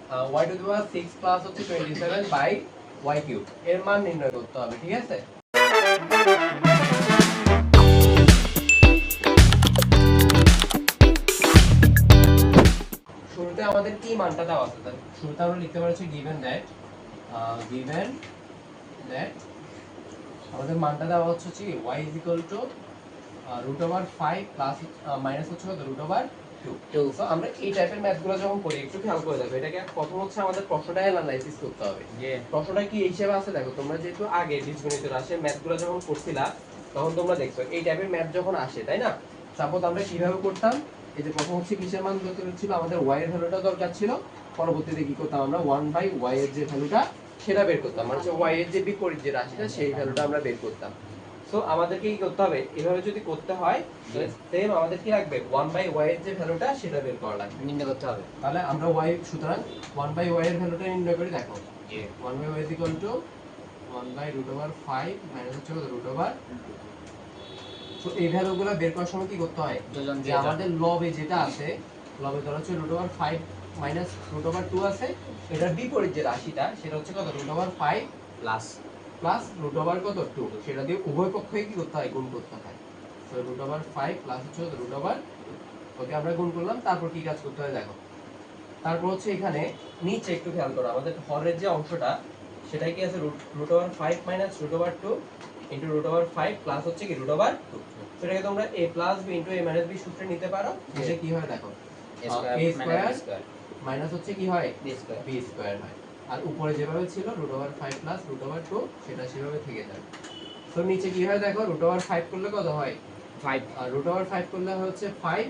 y to the power 6 plus হচ্ছে 27 by y cube এর মান নির্ণয় করতে হবে, ঠিক আছে? শুরুতে আমাদের কি মানটা দেওয়া আছে? শুরুতে আমরা লিখতে পারছি গিভেন দ্যাট আমাদের মানটা দেওয়া হচ্ছে কি y √5 প্লাস মাইনাস হচ্ছে কত √2। সো আমরা এই টাইপের ম্যাথগুলো যখন করি একটু খেয়াল করে দেখো, এটাকে প্রথম হচ্ছে আমাদের প্রশ্নটা অ্যানালাইসিস করতে হবে। প্রশ্নটা কি এই হিসেবে আছে দেখো, তোমরা যেহেতু আগে বীজগণিত রাশির ম্যাথগুলো যখন করছিলা তখন তোমরা দেখছো এই টাইপের ম্যাথ যখন আসে, তাই না? সাপোজ আমরা কিভাবে করতাম, এই যে প্রথম হচ্ছে কিসের মান দরকার ছিল, আমাদের y এর ভ্যালুটা দরকার ছিল। পরবর্তীতে কি করতাম, আমরা 1/y এর যে ভ্যালুটা সেটা বের করতাম, মানে হচ্ছে y এর যে বিপরীত যে রাশিটা সেই ভ্যালুটা আমরা বের করতাম। সো আমাদেরকে কি করতে হবে, এভাবে যদি করতে হয় সেম আমাদের কি লাগবে 1/y এর যে ভ্যালুটা সেটা বের করা লাগবে, নির্ণয় করতে হবে। তাহলে আমরা y সুতরাং 1/y এর ভ্যালুটা নির্ণয় করি। দেখো 1/y = 1/√5 মাইনাস হচ্ছে √2। সো এই ভ্যালুগুলো বের করার সময় কি করতে হয়, যে আমাদের লবে যেটা আছে, লবে ধর হচ্ছে √5 মাইনাস √2 আছে, এটার বিপরীত যে রাশিটা সেটা হচ্ছে কত √5 প্লাস কত 2, সেটা দিয়ে উভয় পক্ষকে কি করতে হয়, গুণ করতে হয়। সো √5 প্লাস হচ্ছে √2, ওকে আমরা গুণ করলাম। তারপর কি কাজ করতে হয় দেখো, তারপর হচ্ছে এখানে নিচে একটু খেয়াল করো, আমাদের হরের যে অংশটা সেটাই কি আছে √5 মাইনাস √2 ইনটু √5 প্লাস হচ্ছে কি √2। সেটাকে তোমরা a plus b into a minus b সূত্রে নিতে পারো, যেটা কি হয় দেখো a স্কয়ার মাইনাস হচ্ছে কি হয় b স্কয়ার হয়, আর উপরে যেভাবে ছিল √5 প্লাস √2 সেটা সেভাবে থেকে যাবে। তো নিচে কি হয় দেখো, √5 করলে কত হয় 5, আর √5 করলে হচ্ছে 5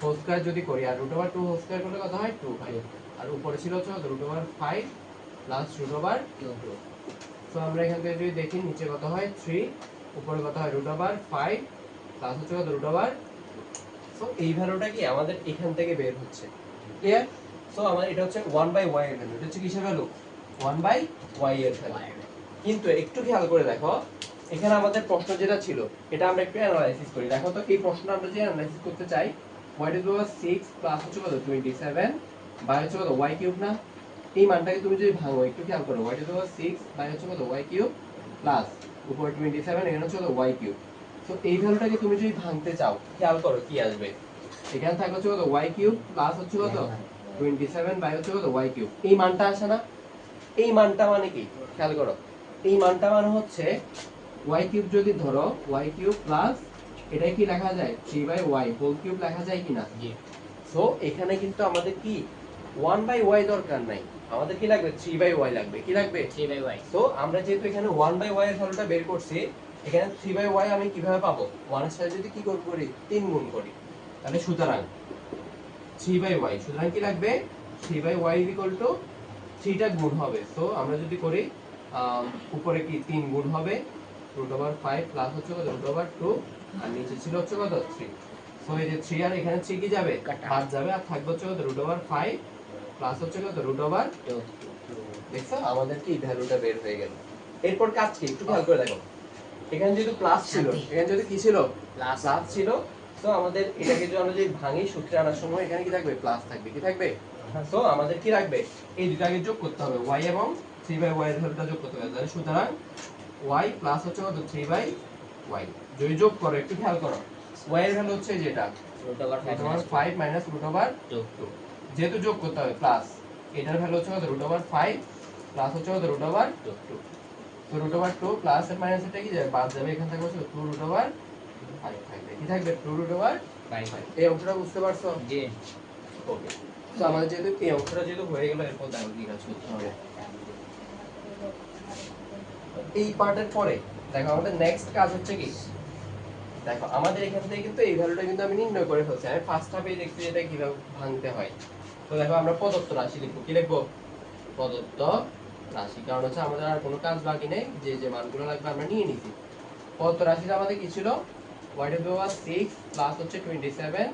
হোল স্কয়ার যদি করি, আর √2 হোল স্কয়ার করলে কত হয় 2 হয়, আর উপরে ছিল হচ্ছে √5 প্লাস √2। সো আমরা এখান থেকে যদি দেখি নিচে কত হয় 3, উপরে কত হয় √5 প্লাস হচ্ছে কত √2। সো এই ভ্যালুটা কি আমাদের এখান থেকে বের হচ্ছে, ক্লিয়ার? সো আমাদের এটা হচ্ছে 1/y এর ভ্যালু, এটা হচ্ছে কিসের ভ্যালু 1/y এর ভ্যালু। কিন্তু একটু খেয়াল করে দেখো, এখানে আমাদের প্রশ্ন যেটা ছিল এটা আমরা একটু অ্যানালাইসিস করি। দেখো তো এই প্রশ্নটা আমরা যে অ্যানালাইসিস করতে চাই, y to the power 6 plus হচ্ছে কত 27 বাই হচ্ছে কত y কিউব না, এই মানটাকে তুমি যদি ভাঙো একটু খেয়াল করো, y to the power 6 by হচ্ছে কত y কিউব প্লাস উপরে 27 এখানে হচ্ছে কত y কিউব। সো এই ভ্যালুটাকে তুমি যদি ভাঙতে চাও খেয়াল করো কি আসবে, এখানে থাকবে হচ্ছে কত y কিউব প্লাস হচ্ছে কত 27 বাই হচ্ছে কত y কিউব, এই মানটা আসে না? এই মানটা মানে কি খেয়াল করো, এই মানটা মানে হচ্ছে y কিউব যদি ধরো y কিউব প্লাস এটা কি লেখা যায় 3/y হোল কিউব লেখা যায় কিনা? জি। সো এখানে কিন্তু আমাদের কি 1/y দরকার নাই, আমাদের কি লাগবে 3/y লাগবে, কি লাগবে 3/y। সো আমরা যেহেতু এখানে 1/y এর ভ্যালুটা বের করছি, এখানে 3/y আমি কিভাবে পাবো, 1 এর সাথে যদি কি করি 3 গুণ করি, তাহলে সুতরাং 3/y, সুতরাং কি লাগবে 3/y 3টা গুণ হবে। সো আমরা যদি করি উপরে কি 3 গুণ হবে √5 প্লাস হচ্ছে কত √2, আর নিচে ছিল হচ্ছে কত 3। সো এই যে 3 আর এখানে 3 কি যাবে বাদ যাবে, আর থাকবে হচ্ছে কত √5 প্লাস হচ্ছে কত √2। দেখছো আমাদের কি ভ্যালুটা বের হয়ে গেল। এরপর কাজ কি একটু খেয়াল করে দেখো, এখানে যেহেতু প্লাস ছিল, এখানে যদি কি ছিল প্লাস ছিল, তো আমাদের এটাকে যদি আমরা যদি ভাঙি সূত্রে আনার সময় এখানে কি থাকবে প্লাস থাকবে, কি থাকবে। সো আমাদের কি রাখবে, এই দুটাকে যোগ করতে হবে, y এবং 3/y এর ভ্যালুটা যোগ করতে হবে, তাহলে সুতরাং y প্লাস হচ্ছে কত 3/y, যদি যোগ করো একটু খেয়াল করো y এর ভ্যালু হচ্ছে যেটা √5 মাইনাস √2, যেহেতু যোগ করতে হবে প্লাস, এটার ভ্যালু হচ্ছে কত √5 প্লাস হচ্ছে কত √2। তো √2 প্লাস এর মাইনাস এটা কি যাবে বাদ যাবে, এখান থেকে হচ্ছে 2√5 থাকবে, কি থাকবে 2√5। এই অংশটা বুঝতে পারছো? জি। ওকে, তো আমাদের যেহেতু এই অংশটা যেহেতু হয়ে গেল, এরপর দেখো কি কাজ করতে হবে। এই পার্টের পরে দেখো আমাদের নেক্সট কাজ হচ্ছে কি, দেখো আমাদের এখান থেকে কিন্তু এই ভ্যালুটা কিন্তু আমি নির্ণয় করে ফেলছি, আমি ফার্স্ট হাফেই দেখছি এটা কিভাবে ভাঙতে হয়। তো দেখো আমরা প্রদত্ত রাশি লিখবো, কি লিখবো প্রদত্ত রাশি, কারণ হচ্ছে আমাদের আর কোনো কাজ বাকি নেই, যে যে মানগুলো লাগবে আমরা নিয়ে নিছি। প্রদত্ত রাশিটা আমাদের কি ছিল y to the power 6 plus হচ্ছে 27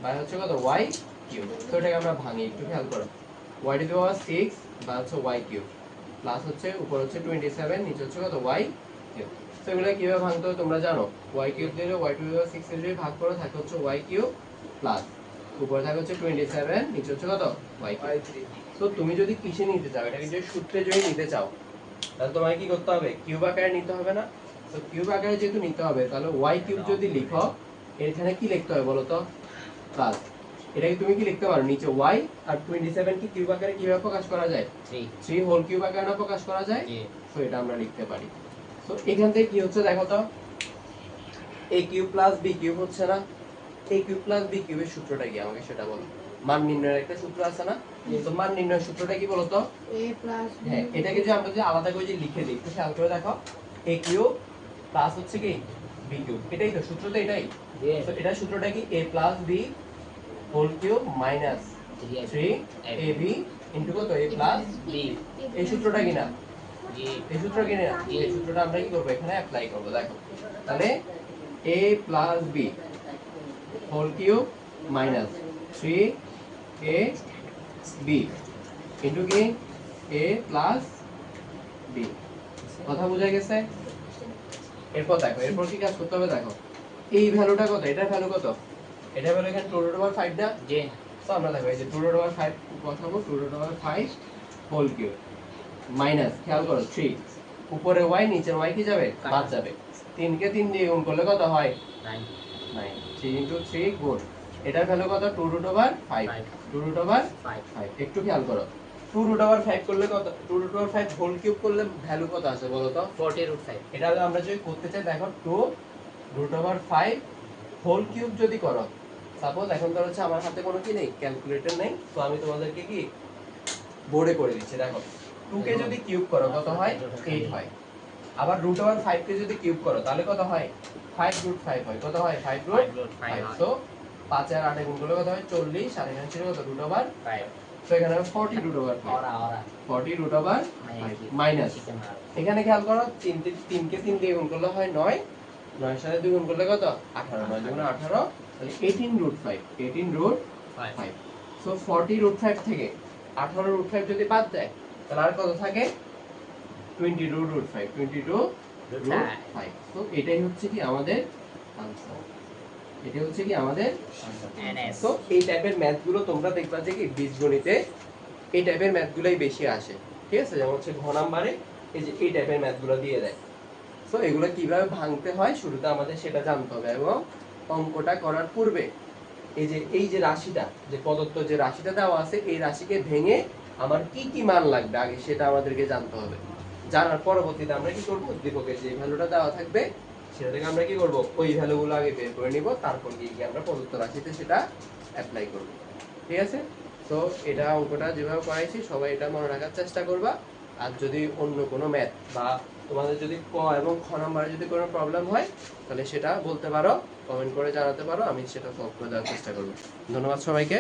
বাই হচ্ছে কত y কিউব। তো এটাকে আমরা ভাঙি একটু খেয়াল করো, y to the power 6 by হচ্ছে y কিউব প্লাস হচ্ছে উপর হচ্ছে 27 নিচে হচ্ছে কত y কিউব। তো এগুলো কিভাবে ভাঙতে হয় তোমরা জানো, y কিউব দিয়ে y টু দি পাওয়ার 6 এর যদি ভাগ করো থাকে হচ্ছে y কিউব প্লাস উপরে থাকে হচ্ছে 27, নিচে হচ্ছে কত y3। তো তুমি যদি কিসে নিতে চাও, এটাকে যদি সূত্রে যদি নিতে চাও, তাহলে তোমাকে কি করতে হবে, কিউব আকারে নিতে হবে না? তো কিউব আকারে যেহেতু নিতে হবে, তাহলে y কিউব যদি লিখো, এখানে কি লিখতে হবে বলো তো, প্লাস এটাকে তুমি কি লিখতে পারো, নিচে y আর 27 কি কিউব আকারে কিভাবে প্রকাশ করা যায়, 3 হোল কিউব আকারে না প্রকাশ করা যায়? তো এটা আমরা লিখতে পারি। তো এখান থেকে কি হচ্ছে দেখো তো, a cube plus b cube হচ্ছে না? a কিউব প্লাস b কিউবের সূত্রটা কি আমাকে সেটা বলো। মান নির্ণয়ের একটা সূত্র আছে না? তো মান নির্ণয়ের সূত্রটা কি বলো তো? a plus b। হ্যাঁ, এটাকে যদি আমরা যদি আলাদা করে যদি লিখে দিই, একটু খেয়াল করে দেখো, a কিউব প্লাস হচ্ছে কি b কিউব, এটাই তো সূত্র, তো এটাই। তো এটা সূত্রটা কি, a plus b whole cube minus 3ab into কত, a প্লাস b। এই সূত্রটা কি না? এই সূত্র কি না? এই সূত্রটা আমরা কি করব, এখানে অ্যাপ্লাই করব। দেখো তাহলে a plus b whole cube minus 3ab into কি a প্লাস b। কথা বোঝা গেছে? এরপর দেখো, এরপর কি কাজ করতে হবে দেখো, এই ভ্যালুটা কত, এটার ভ্যালু কত, এটার ভ্যালু এখানে 2/5 না? জি। তো আমরা দেখো এই যে 2/5 বসাবো, 2/5 হোল কিউব মাইনাস, খেয়াল করো 3, উপরে y নিচের y কি যাবে, বাদ যাবে। 3 কে 3 দিয়ে গুণ করলে কত হয়, 9। 3 ইনটু 3 গুণ, এটার ভ্যালু কত, 2/5, 2/5। একটু খেয়াল করো, 2/5 করলে কত, 2/5 হোল কিউব করলে ভ্যালু কত আসে বলো তো, 40√5। এটা আমরা যদি করতে চাই দেখো, 2√5 হোল কিউব যদি করো, সাপোজ এখন ধরো হচ্ছে আমার হাতে কোনো কি নেই, ক্যালকুলেটর নেই, তো আমি তোমাদেরকে কি বোর্ডে করে দিচ্ছি। দেখো 2 কে যদি কিউব করো কত হয়, 8 হয়। আবার √5 কে যদি কিউব করো তাহলে কত হয়, 5√5 হয়। কত হয়, 5√5। তো 5 আর 8 গুণ করলে কত হয়, 40, আর এখানে ছিল কত, √5। তো এখানে হবে 40√5, 40√5 মাইনাস, এখানে খেয়াল করো 3 কে 3 দিয়ে গুণ করলে হয় 9, 9 সাথে 2 গুণ করলে কত, 18, 9 দুগুণে 18, তাহলে 18√5, 18√5। সো 40√5 থেকে 18√5 যদি বাদ যায়, তাহলে আর কত থাকে, 22√5, 22√5। তো এটাই হচ্ছে কি আমাদের আনসার, এটা হচ্ছে কি আমাদের আনসার। তো এই টাইপের ম্যাথ গুলো তোমরা দেখবা যে কি বীজগণিতে এই টাইপের ম্যাথ গুলাই বেশি আসে, ঠিক আছে? যেমন হচ্ছে ঘ নাম্বারে এই যে এই টাইপের ম্যাথ গুলো দিয়ে দেয়। তো এগুলো কিভাবে ভাঙতে হয় শুরুতে আমাদের সেটা জানতে হবে, এবং অঙ্কটা করার পূর্বে এই যে রাশিটা, যে প্রদত্ত যে রাশিটা দেওয়া আছে, এই রাশিকে ভেঙে আমার কি কি মান লাগবে আগে সেটা আমাদেরকে জানতে হবে। জানার পরবর্তীতে আমরা কি করব, উদ্দীপকের যে ভ্যালুটা দেওয়া থাকবে সেটা থেকে আমরা কি করব, ওই ভ্যালুগুলো আগে বের করে নিব, তারপর গিয়ে আমরা প্রদত্ত রাশিতে সেটা অ্যাপ্লাই করব। ঠিক আছে? তো এটা অঙ্কটা যেভাবে করাইছি সবাই এটা মনে রাখার চেষ্টা করবা। আর যদি অন্য কোনো ম্যাথ বা তোমাদের যদি ক এবং খ নাম্বারে যদি কোনো প্রবলেম হয়, তাহলে সেটা বলতে পারো, কমেন্ট করে জানাতে পারো, আমি সেটা সলভ করে দেওয়ার চেষ্টা করব। ধন্যবাদ সবাইকে।